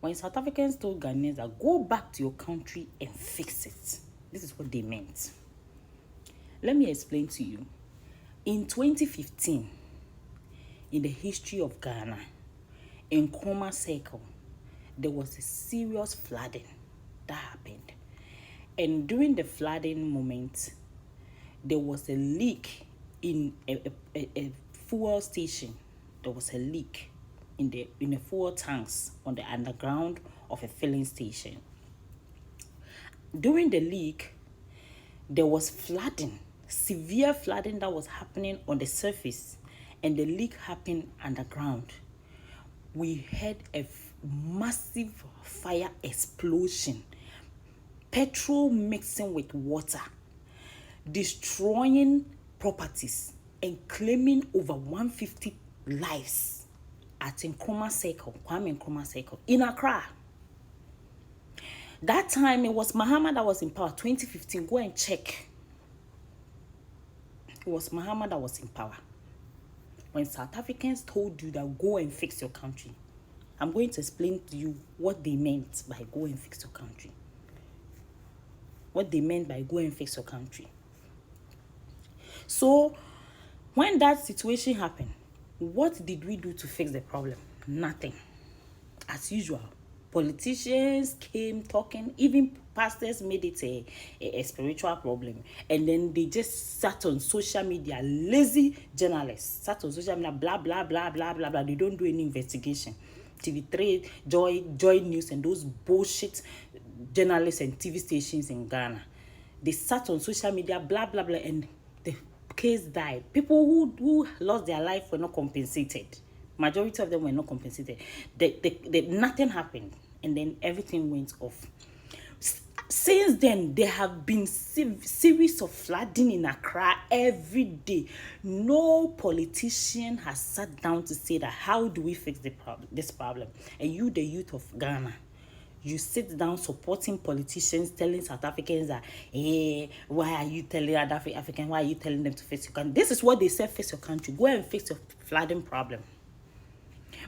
When South Africans told Ghanaians that go back to your country and fix it, this is what they meant. Let me explain to you. In 2015, in the history of Ghana, in Nkrumah Circle, there was a serious flooding that happened. And during the flooding moment, there was a leak in a fuel station. There was a leak in the fuel tanks on the underground of a filling station. During the leak, there was flooding, severe flooding that was happening on the surface, and the leak happened underground. We had a massive fire explosion, petrol mixing with water, destroying properties and claiming over 150 lives at Nkrumah Circle, Kwame Nkrumah Circle in Accra. That time it was Mahama that was in power. 2015, go and check. It was Mahama that was in power. When South Africans told you that go and fix your country, I'm going to explain to you what they meant by go and fix your country. What they meant by go and fix your country. So, when that situation happened, what did we do to fix the problem? Nothing. As usual, politicians came talking, even pastors made it a spiritual problem. And then they just sat on social media, lazy journalists, sat on social media, blah, blah, blah, blah, blah, blah. They don't do any investigation. TV3, Joy News, and those bullshit journalists and TV stations in Ghana. They sat on social media, blah, blah, blah, and the case died. People who lost their life were not compensated. Majority of them were not compensated. Nothing happened, and then everything went off. Since then, there have been series of flooding in Accra every day. No politician has sat down to say that how do we fix this problem? And you, the youth of Ghana, you sit down supporting politicians, telling South Africans that, hey, why are you telling other Africans, why are you telling them to fix your country? This is what they said, fix your country. Go and fix your flooding problem.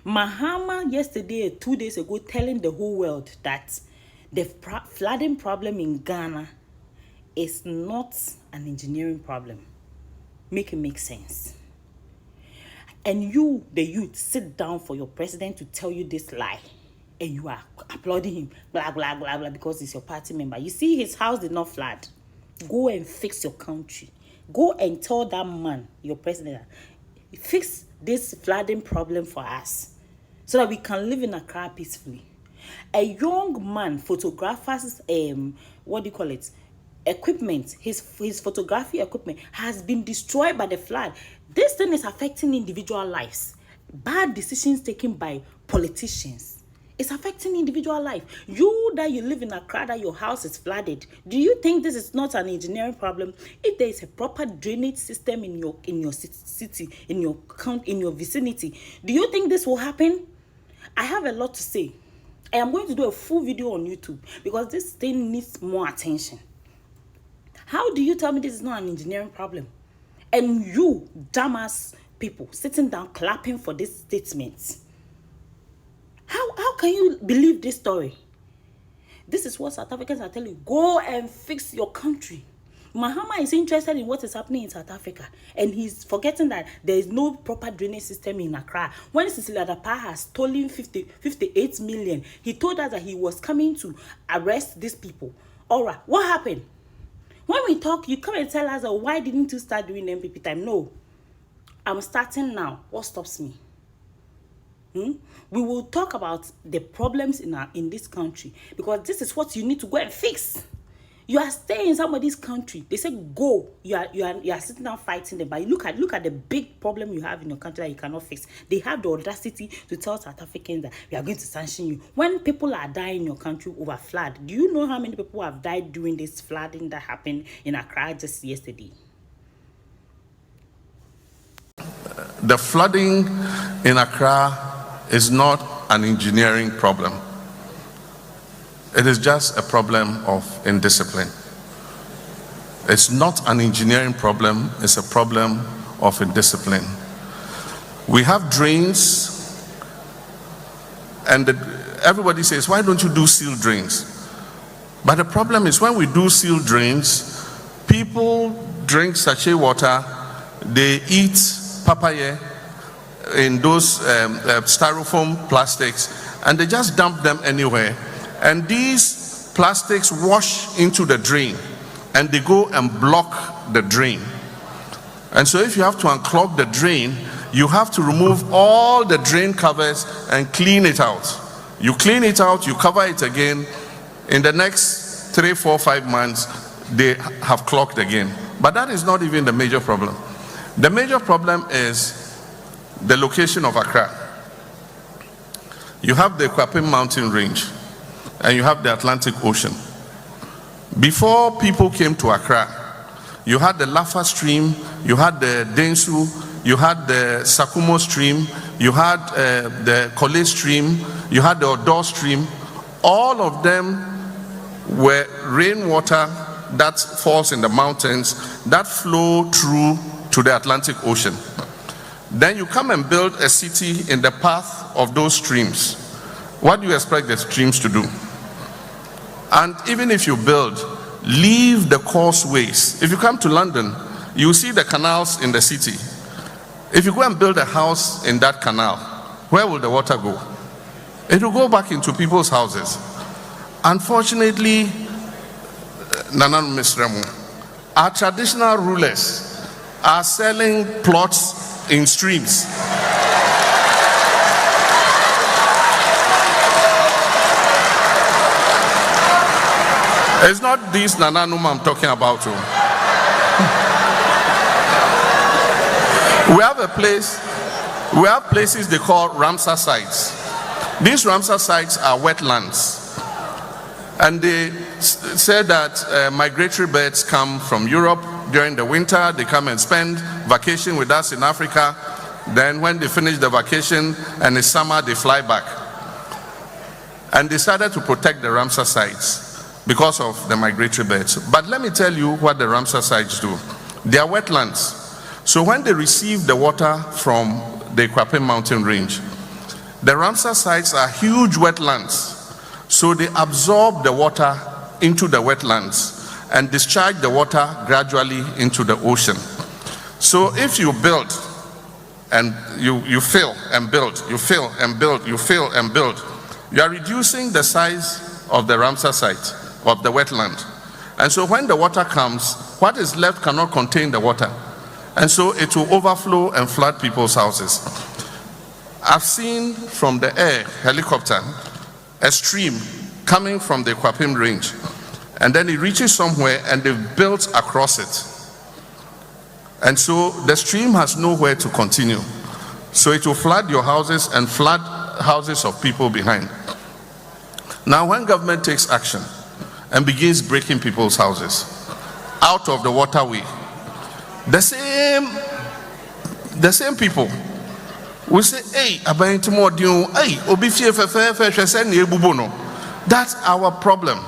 Mahama yesterday, 2 days ago, telling the whole world that the flooding problem in Ghana is not an engineering problem. Make it make sense. And you, the youth, sit down for your president to tell you this lie. And you are applauding him, blah, blah, blah, blah, because he's your party member. You see, his house did not flood. Go and fix your country. Go and tell that man, your president, fix this flooding problem for us so that we can live in Accra peacefully. A young man photographers, equipment, his photography equipment has been destroyed by the flood. This thing is affecting individual lives. Bad decisions taken by politicians. It's affecting individual life. You that you live in Accra, that your house is flooded. Do you think this is not an engineering problem? If there is a proper drainage system in your city, in your vicinity, do you think this will happen? I have a lot to say. I am going to do a full video on YouTube because this thing needs more attention. How do you tell me this is not an engineering problem? And you, dumbass people, sitting down clapping for this statement. How can you believe this story? This is what South Africans are telling you. Go and fix your country. Mahama is interested in what is happening in South Africa, and he's forgetting that there is no proper drainage system in Accra. When Cecilia Dapa has stolen 58 million, he told us that he was coming to arrest these people. All right, what happened? When we talk, you come and tell us, oh, why didn't you start doing MPP time? No, I'm starting now. What stops me? We will talk about the problems in this country, because this is what you need to go and fix. You are staying in somebody's country. They say go. You are sitting down fighting them. But look at the big problem you have in your country that you cannot fix. They have the audacity to tell South Africans that we are going to sanction you. When people are dying in your country over flood, do you know how many people have died during this flooding that happened in Accra just yesterday? The flooding in Accra is not an engineering problem. It is just a problem of indiscipline. It's not an engineering problem, it's a problem of indiscipline. We have drains, and everybody says, why don't you do sealed drains? But the problem is when we do sealed drains, people drink sachet water, they eat papaya in those styrofoam plastics, and they just dump them anywhere. And these plastics wash into the drain, and they go and block the drain. And so if you have to unclog the drain, you have to remove all the drain covers and clean it out. You clean it out, you cover it again. In the next 3, 4, 5 months, they have clogged again. But that is not even the major problem. The major problem is the location of Accra. You have the Kwapim mountain range, and you have the Atlantic Ocean. Before people came to Accra, you had the Lafa stream, you had the Densu, you had the Sakumo stream, you had the Kole stream, you had the Odo stream. All of them were rainwater that falls in the mountains that flow through to the Atlantic Ocean. Then you come and build a city in the path of those streams. What do you expect the streams to do? And even if you build, leave the causeways. If you come to London, you see the canals in the city. If you go and build a house in that canal, where will the water go? It will go back into people's houses. Unfortunately, Nanan Misremu, our traditional rulers are selling plots in streams. It's not this Nananuma I'm talking about. We have places they call Ramsar sites. These Ramsar sites are wetlands. And they said that migratory birds come from Europe during the winter. They come and spend vacation with us in Africa. Then when they finish the vacation and it's summer, they fly back. And they started to protect the Ramsar sites because of the migratory birds. But let me tell you what the Ramsar sites do. They are wetlands. So when they receive the water from the Kwapim mountain range, the Ramsar sites are huge wetlands. So they absorb the water into the wetlands and discharge the water gradually into the ocean. So if you build and you fill and build, you fill and build, you fill and build, you are reducing the size of the Ramsar site, of the wetland. And so when the water comes, what is left cannot contain the water. And so it will overflow and flood people's houses. I've seen from the air, helicopter, a stream coming from the Kwapim range. And then it reaches somewhere and they've built across it. And so the stream has nowhere to continue. So it will flood your houses and flood houses of people behind. Now when government takes action and begins breaking people's houses out of the waterway, the same people will say, hey, that's our problem.